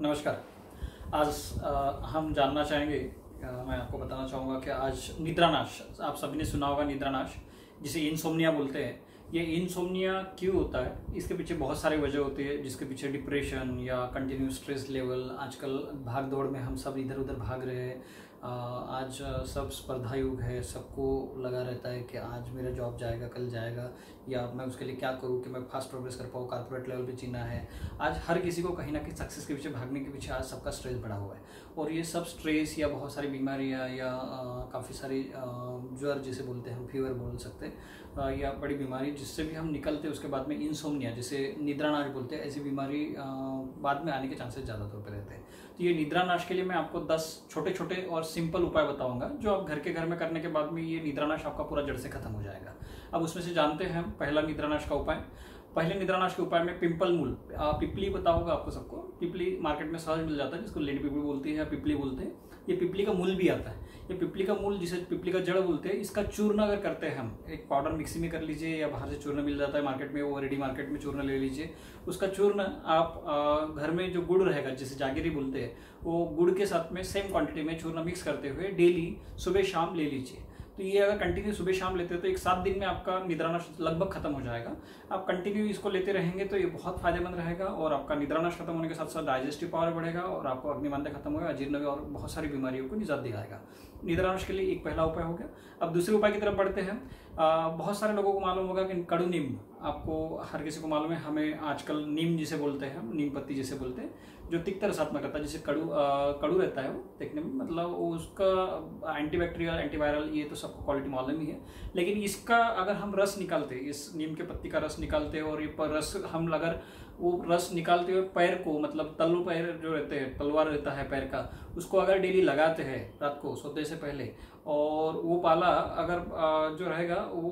नमस्कार। आज हम जानना चाहेंगे, मैं आपको बताना चाहूँगा कि आज निद्रानाश, आप सभी ने सुना होगा निद्रानाश, जिसे इंसोम्निया बोलते हैं। ये इंसोम्निया क्यों होता है, इसके पीछे बहुत सारी वजह होती है, जिसके पीछे डिप्रेशन या कंटिन्यू स्ट्रेस लेवल। आजकल भाग दौड़ में हम सब इधर उधर भाग रहे हैं। आज सब स्पर्धा युग है, सबको लगा रहता है कि आज मेरा जॉब जाएगा, कल जाएगा, या मैं उसके लिए क्या करूं कि मैं फास्ट प्रोग्रेस कर पाऊँ, कॉर्पोरेट लेवल पे जीना है। आज हर किसी को कहीं ना कहीं सक्सेस के पीछे भागने के पीछे आज सबका स्ट्रेस बढ़ा हुआ है। और ये सब स्ट्रेस या बहुत सारी बीमारियाँ या काफ़ी सारी ज्वर जिसे बोलते हैं, हम फीवर बोल सकते हैं, या बड़ी बीमारी जिससे भी हम निकलते उसके बाद में इंसोम्निया जिसे निद्रानाश बोलते हैं, ऐसी बीमारी बाद में आने के चांसेस ज़्यादा तौर पर रहते हैं। तो ये निद्रानाश के लिए मैं आपको 10 छोटे छोटे और सिंपल उपाय बताऊंगा, जो आप घर में करने के बाद में ये निद्रानाश आपका पूरा जड़ से खत्म हो जाएगा। अब उसमें से जानते हैं हम पहला निद्रानाश का उपाय। पहले निद्रानाश के उपाय में पिंपल मूल, पिपली पता होगा आपको सबको। पिपली मार्केट में सहज मिल जाता है, जिसको लेडी पिपली बोलती है या पिपली बोलते हैं। ये पिपली का मूल भी आता है। ये पिपली का मूल, जिसे पिपली का जड़ बोलते हैं, इसका चूर्ण अगर करते हैं हम, एक पाउडर मिक्सी में कर लीजिए या बाहर से चूर्ण मिल जाता है मार्केट में, वो रेडी मार्केट में चूर्ण ले लीजिए। उसका चूर्ण आप घर में जो गुड़ रहेगा, जिसे जागीरी बोलते हैं, वो गुड़ के साथ में सेम क्वांटिटी में चूर्ण मिक्स करते हुए डेली सुबह शाम ले लीजिए। तो ये अगर कंटिन्यू सुबह शाम लेते हो तो एक 7 दिन में आपका निद्रानाश लगभग खत्म हो जाएगा। आप कंटिन्यू इसको लेते रहेंगे तो ये बहुत फायदेमंद रहेगा, और आपका निद्रानाश खत्म होने के साथ साथ डाइजेस्टिव पावर बढ़ेगा, और आपको अग्निमांद्य खत्म होगा, अजीर्ण और बहुत सारी बीमारियों को निजात दिलाएगा। निद्रानाश के लिए एक पहला उपाय हो गया। अब दूसरे उपाय की तरफ बढ़ते हैं। बहुत सारे लोगों को मालूम होगा कि कड़ू नीम, आपको हर किसी को मालूम है। हमें आजकल नीम जिसे बोलते हैं, नीम पत्ती जिसे बोलते हैं, जो तिक्त रसात्मक रहता है, जिसे कड़ू रहता है वो देखने में, मतलब उसका एंटीबैक्टीरियल, एंटीवायरल, ये तो सबको क्वालिटी मालूम ही है। लेकिन इसका अगर हम रस निकालते, इस नीम के पत्ती का रस निकालते, और ये रस हम अगर वो रस निकालते हुए पैर को, मतलब तल्लू पैर जो रहते हैं, तलवार रहता है पैर का, उसको अगर डेली लगाते हैं रात को सोते से पहले, और वो पाला अगर जो रहेगा वो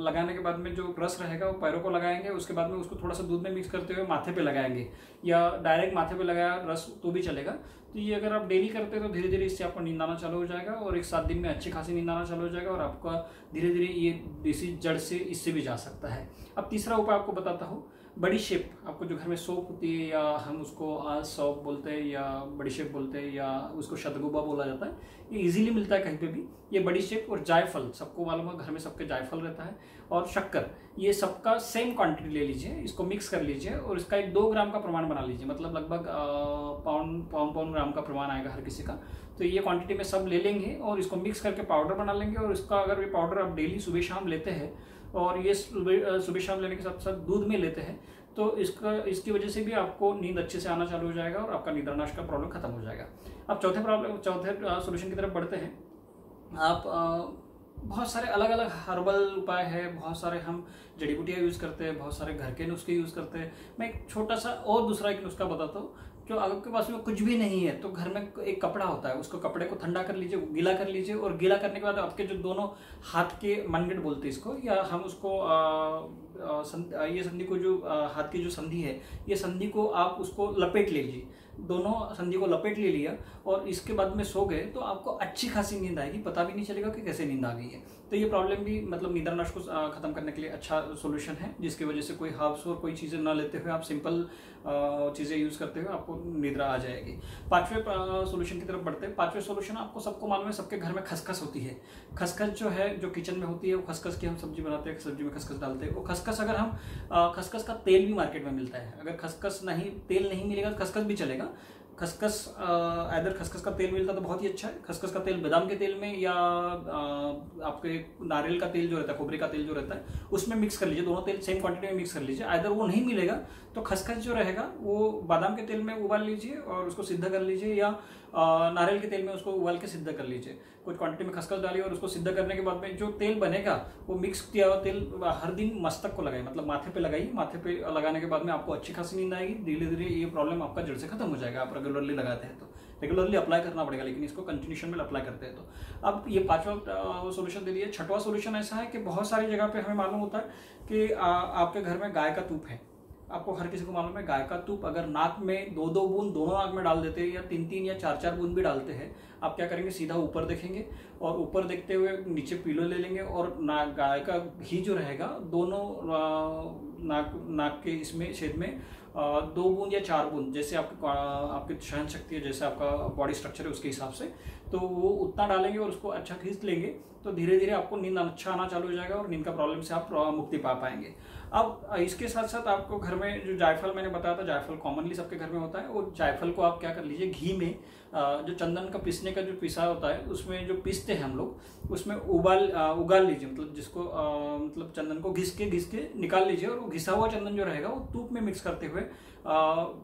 लगाने के बाद में जो रस रहेगा वो पैरों को लगाएंगे, उसके बाद में उसको थोड़ा सा दूध में मिक्स करते हुए माथे पे लगाएंगे, या डायरेक्ट माथे पे लगाया रस तो भी चलेगा। तो ये अगर आप डेली करते हैं तो धीरे धीरे इससे आपको नींद आना चालू हो जाएगा, और एक 7 दिन में अच्छी खासी नींद आना चालू हो जाएगा, और आपका धीरे धीरे ये देसी जड़ से इससे भी जा सकता है। अब तीसरा उपाय आपको बताता हूँ। बड़ी शेप, आपको जो घर में सौंफ होती है, या हम उसको सौंफ बोलते हैं या बड़ी शेप बोलते हैं, या उसको शतगुबा बोला जाता है, ये इजीली मिलता है कहीं पे भी। ये बड़ी शेप और जायफल, सबको मालूम है घर में सबके जायफल रहता है, और शक्कर, ये सबका सेम क्वांटिटी ले लीजिए, इसको मिक्स कर लीजिए, और इसका एक 2 ग्राम का प्रमाण बना लीजिए, मतलब लगभग पाउंड ग्राम का प्रमाण आएगा हर किसी का। तो ये क्वांटिटी में सब ले लेंगे और इसको मिक्स करके पाउडर बना लेंगे, और इसका अगर ये पाउडर आप डेली सुबह शाम लेते हैं, और ये सुबह शाम लेने के साथ साथ दूध में लेते हैं, तो इसकी वजह से भी आपको नींद अच्छे से आना चालू हो जाएगा, और आपका निद्रानाश का प्रॉब्लम खत्म हो जाएगा। अब चौथे सोल्यूशन की तरफ बढ़ते हैं। आप बहुत सारे अलग अलग हर्बल उपाय है, बहुत सारे हम जड़ी बूटियाँ यूज़ करते हैं, बहुत सारे घर के नुस्खे यूज़ करते हैं। मैं एक छोटा सा और दूसरा एक नुस्खा बताता हूँ। जो आपके पास में कुछ भी नहीं है तो घर में एक कपड़ा होता है, उसको कपड़े को ठंडा कर लीजिए, गीला कर लीजिए, और गीला करने के बाद आपके जो दोनों हाथ के मनगट बोलते हैं इसको, या हम उसको ये संधि को, जो हाथ की जो संधि है, ये संधि को आप उसको लपेट लीजिए, दोनों संधि को लपेट ले लिया, और इसके बाद में सो गए तो आपको अच्छी खासी नींद आएगी, पता भी नहीं चलेगा कि कैसे नींद आ गई है। तो ये प्रॉब्लम भी, मतलब निद्रानाश को खत्म करने के लिए अच्छा सोल्यूशन है, जिसकी वजह से कोई हर्ब्स और कोई चीज़ें ना लेते हुए आप सिंपल चीज़ें यूज़ करते हुए आपको निद्रा आ जाएगी। 5वें सोल्यूशन की तरफ बढ़ते हैं। 5वें सोल्यूशन आपको सबको मालूम है, सबके घर में खसखस होती है। खसखस जो है, जो किचन में होती है, वो खसखस की हम सब्जी बनाते हैं, सब्जी में खसखस डालते हैं। वो खसखस अगर हम खसखस का तेल भी मार्केट में मिलता है, अगर खसखस नहीं, तेल नहीं मिलेगा तो खसखस भी चलेगा। खसखस इधर खसखस का तेल मिलता तो बहुत ही अच्छा है। खसखस का तेल बादाम के तेल में, या आपके नारियल का तेल जो रहता है, खोपरे का तेल जो रहता है, उसमें मिक्स कर लीजिए, दोनों तेल सेम क्वांटिटी में मिक्स कर लीजिए। इधर वो नहीं मिलेगा तो खसखस जो रहेगा वो बादाम के तेल में उबाल लीजिए और उसको सिद्ध कर लीजिए, या नारियल के तेल में उसको उबाल के सिद्ध कर लीजिए। कुछ क्वांटिटी में खसखस डालिए, और उसको सिद्ध करने के बाद में जो तेल बनेगा वो मिक्स किया हुआ तेल हर दिन मस्तक को लगाइए, मतलब माथे पे लगाइए। माथे पे लगाने के बाद में आपको अच्छी खासी नींद आएगी, धीरे धीरे ये प्रॉब्लम आपका जड़ से खत्म हो जाएगा। आप रेगुलरली लगाते हैं तो, रेगुलरली अप्लाई करना पड़ेगा, लेकिन इसको कंटिन्यूशन में अप्लाई करते हैं तो। अब ये 5वां सोल्यूशन दे दिए। 6वां सोल्यूशन ऐसा है कि बहुत सारी जगह पे हमें मालूम होता है कि आपके घर में गाय का तूप है। आपको हर किसी को मालूम है, गाय का तूप अगर नाक में 2-2 बूंद दोनों नाक में डाल देते हैं, या 3-3 या 4-4 बूंद भी डालते हैं, आप क्या करेंगे, सीधा ऊपर देखेंगे, और ऊपर देखते हुए नीचे पीलो ले लेंगे, और गाय का घी जो रहेगा दोनों नाक के इसमें छेद में 2 बूंद या 4 बूंद, जैसे आपकी सहन शक्ति है, जैसे आपका बॉडी स्ट्रक्चर है उसके हिसाब से, तो वो उतना डालेंगे और उसको अच्छा खींच लेंगे तो धीरे धीरे आपको नींद अच्छा आना चालू हो जाएगा और नींद का प्रॉब्लम से आप मुक्ति पा पाएंगे। अब इसके साथ साथ आपको घर में जो जायफल मैंने बताया था, जायफल कॉमनली सबके घर में होता है, और जायफल को आप क्या कर लीजिए, घी में जो चंदन का पीसने का जो पिसा होता है उसमें जो पीसते हैं हम लोग, उसमें उगाल लीजिए, मतलब जिसको मतलब चंदन को घिस के निकाल लीजिए, और वो घिसा हुआ चंदन जो रहेगा वो धूप में मिक्स करते हुए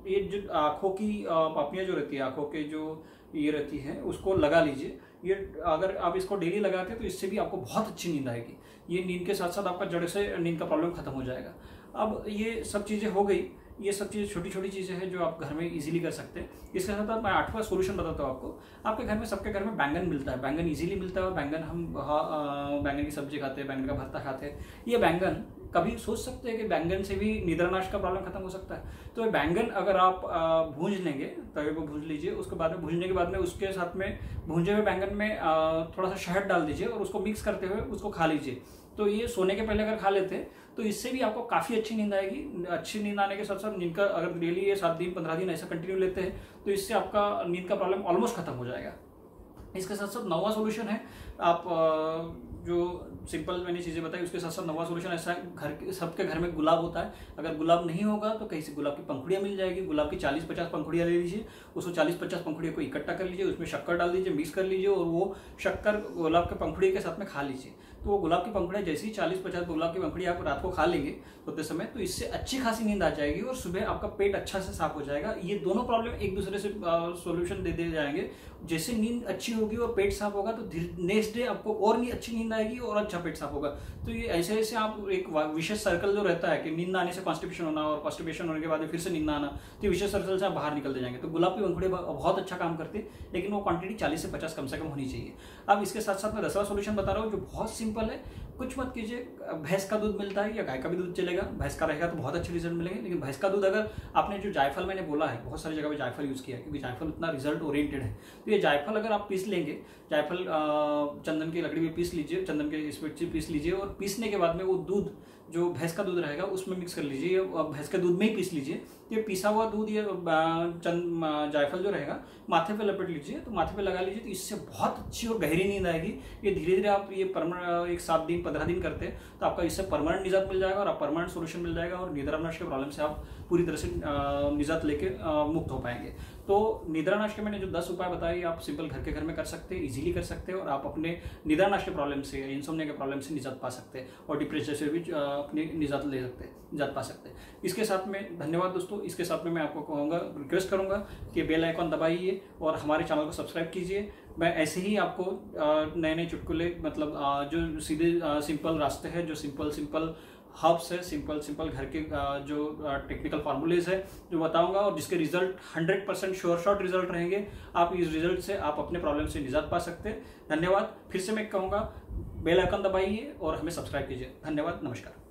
ये जो आँखों की पापड़ियाँ जो रहती है, आँखों के जो ये रहती है उसको लगा लीजिए। ये अगर आप इसको डेली लगाते हैं तो इससे भी आपको बहुत अच्छी नींद आएगी। ये नींद के साथ साथ आपका जड़ से नींद का प्रॉब्लम खत्म हो जाएगा। अब ये सब चीज़ें हो गई, ये सब चीज़ें छोटी छोटी चीज़ें हैं जो आप घर में इजीली कर सकते हैं। इसके साथ साथ मैं 8वां सोल्यूशन बताता हूँ आपको। आपके घर में, सबके घर में बैंगन मिलता है, बैंगन इजीली मिलता है, बैंगन हम बैंगन की सब्जी खाते हैं, बैंगन का भरता खाते हैं। ये बैंगन कभी सोच सकते हैं कि बैंगन से भी निद्रानाश का प्रॉब्लम खत्म हो सकता है? तो ये बैंगन अगर आप भूंज लेंगे, तवे पर भूंज लीजिए, उसके बाद में भूंजने के बाद में उसके साथ में भूंजे हुए बैंगन में थोड़ा सा शहद डाल दीजिए और उसको मिक्स करते हुए उसको खा लीजिए। तो ये सोने के पहले अगर खा लेते हैं तो इससे भी आपको काफ़ी अच्छी नींद आएगी। अच्छी नींद आने के साथ साथ नींद का, अगर डेली ये 7 दिन 15 दिन ऐसा कंटिन्यू लेते हैं तो इससे आपका नींद का प्रॉब्लम ऑलमोस्ट खत्म हो जाएगा। इसके साथ साथ 9वां सोल्यूशन है, आप जो सिंपल मैंने चीज़ें बताई उसके साथ साथ 9वां सोल्यूशन ऐसा है, सबके घर में गुलाब होता है। अगर गुलाब नहीं होगा तो कहीं से गुलाब की पंखुड़ियाँ मिल जाएगी। गुलाब की 40-50 पंखुड़ियाँ ले लीजिए, उसको 40-50 पंखुड़ियों को इकट्ठा कर लीजिए, उसमें शक्कर डाल दीजिए, मिक्स कर लीजिए और वो शक्कर गुलाब के पंखुड़ी के साथ में खा लीजिए। तो वो गुलाब की पंखुड़ियाँ जैसे ही 40-50 गुलाब की पंखुड़ियाँ आप रात को खा लेंगे सोते समय, तो इससे अच्छी खासी नींद आ जाएगी और सुबह आपका पेट अच्छा से साफ हो जाएगा। ये दोनों प्रॉब्लम एक दूसरे से सोल्यूशन दे जाएंगे। जैसे नींद अच्छी होगी और पेट साफ होगा तो नेक्स्ट डे आपको और नहीं अच्छी नींद आएगी और अच्छा पेट साफ होगा। तो ये ऐसे ऐसे आप एक विशेष सर्कल जो रहता है कि नींद आने से कॉन्स्टिपेशन होना और कॉन्स्टिपेशन होने के बाद फिर से नींद आना, तो विशेष सर्कल से आप बाहर निकलते जाएंगे। तो गुलाब की पंखुड़ी बहुत अच्छा काम करती है, लेकिन वो क्वांटिटी 40 से 50 कम से कम होनी चाहिए। अब इसके साथ साथ मैं 10वां सोल्यूशन बता रहा हूँ जो बहुत सिंपल है। कुछ मत कीजिए, भैंस का दूध मिलता है या गाय का भी दूध चलेगा, भैंस का रहेगा तो बहुत अच्छे रिजल्ट मिलेंगे। लेकिन भैंस का दूध, अगर आपने जो जायफल मैंने बोला है, बहुत सारी जगह पे जायफल यूज़ किया है क्योंकि जायफल उतना रिजल्ट ओरिएंटेड है। तो ये जायफल अगर आप पीस लेंगे, जायफल चंदन की लकड़ी में पीस लीजिए, चंदन के स्पीड से पीस लीजिए और पीसने के बाद में वो दूध जो भैंस का दूध रहेगा उसमें मिक्स कर लीजिए, भैंस के दूध में ही पीस लीजिए। ये पीसा हुआ दूध ये जायफल जो रहेगा माथे पे लपेट लीजिए, तो माथे पे लगा लीजिए, तो इससे बहुत अच्छी और गहरी नींद आएगी। ये धीरे धीरे आप ये एक 7 दिन 15 दिन करते हैं तो आपका इससे परमानेंट निजात मिल जाएगा और आप परमानेंट सोल्यूशन मिल जाएगा और निद्रानाश के प्रॉब्लम से आप पूरी तरह से निजात लेके मुक्त हो पाएंगे। तो निद्रानाश के मैंने जो 10 उपाय बताए आप सिंपल घर के घर में कर सकते हैं, इजीली कर सकते हैं और आप अपने निद्रानाश के प्रॉब्लम से, इंसोम्निया के प्रॉब्लम से निजात पा सकते हैं और डिप्रेशन से भी अपनी निजात ले सकते हैं, निजात पा सकते हैं। इसके साथ में धन्यवाद दोस्तों। इसके साथ में मैं आपको कहूँगा, रिक्वेस्ट करूँगा कि बेल आइकॉन दबाइए और हमारे चैनल को सब्सक्राइब कीजिए। मैं ऐसे ही आपको नए नए चुटकुले, मतलब जो सीधे सिंपल रास्ते हैं, जो सिंपल हर्ब्स है, सिंपल घर के जो टेक्निकल फार्मूलेज है जो बताऊंगा और जिसके रिजल्ट 100% शॉर्ट रिजल्ट रहेंगे। आप इस रिजल्ट से आप अपने प्रॉब्लम से निजात पा सकते हैं। धन्यवाद। फिर से मैं कहूँगा बेल आइकन दबाइए और हमें सब्सक्राइब कीजिए। धन्यवाद, नमस्कार।